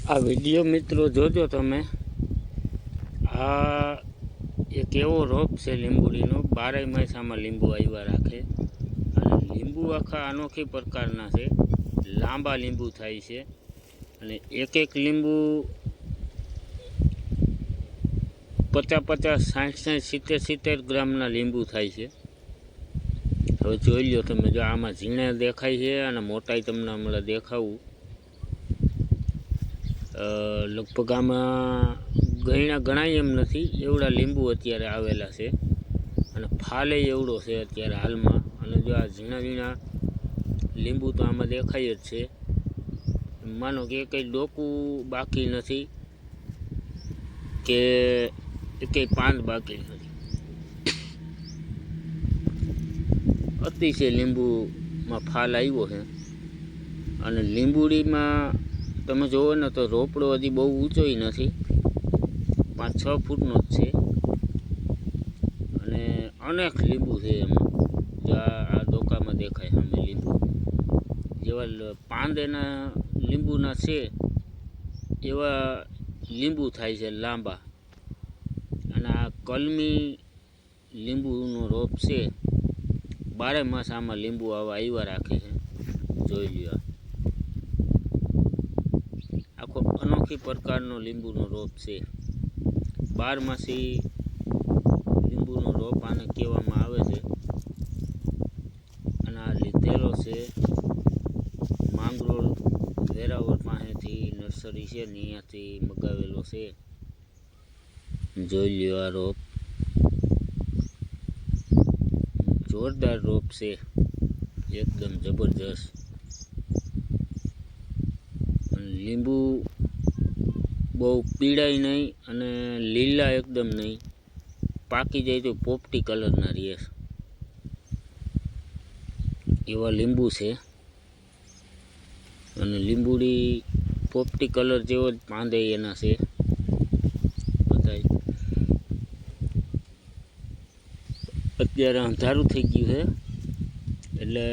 આ વિડીયો મિત્રો જોજો તમે. આ એક એવો રોપ છે લીંબુડીનો, 12 માસ આમાં લીંબુ આવ્યા રાખે. અને લીંબુ આખા અનોખી પ્રકારના છે, લાંબા લીંબુ થાય છે. અને એક એક લીંબુ 50-50, 60-60, 70-70 ગ્રામના લીંબુ થાય છે. હવે જોઈ લો તમે, જો આમાં ઝીણા દેખાય છે અને મોટાઈ તમને હમણાં દેખાવું. લગભગ આમાં ગણાય એમ નથી એવડા લીંબુ અત્યારે આવેલા છે. અને ફાલે એવડો છે અત્યારે હાલમાં. અને જો આ ઝીણા ઝીણા લીંબુ તો આમાં દેખાય જ છે. માનો કે કંઈ ડોકું બાકી નથી કે કંઈ પાંદ બાકી નથી. અતિશય લીંબુમાં ફાલ આવ્યો છે. અને લીંબુડીમાં તમે જોવો ને તો રોપડો હજી બહુ ઊંચોય નથી, 5-6 ફૂટનો જ છે. અને અનેક લીંબુ છે એમાં. જો આ ડોકામાં દેખાય સામે લીંબુ જેવા પાંદ એના લીંબુના છે એવા લીંબુ થાય છે લાંબા. અને આ કલમી લીંબુનો રોપ છે, 12 માસ આમાં લીંબુ આવા આવ્યા રાખે છે. જોઈ લ્યો, આખો અનોખી પ્રકારનો લીંબુનો રોપ છે. 12 માસી લીંબુનો રોપ આને કહેવામાં આવે છે. અને આ લીધેલો છે માંગરોળ વેરાવળ પાસેથી નર્સરી છે ને અહીંયાથી મગાવેલો છે. જોઈ લ્યો, આ રોપ જોરદાર રોપ છે, એકદમ જબરજસ્ત. લીંબુ બહુ પીળાય નહીં અને લીલા એકદમ નહીં, પાકી જાય તો પોપટી કલરના રહે એવા લીંબુ છે. અને લીંબુડી પોપટી કલર જેવો જ પાંદે એના છે બધાય. અત્યારે અંધારું થઈ ગયું છે એટલે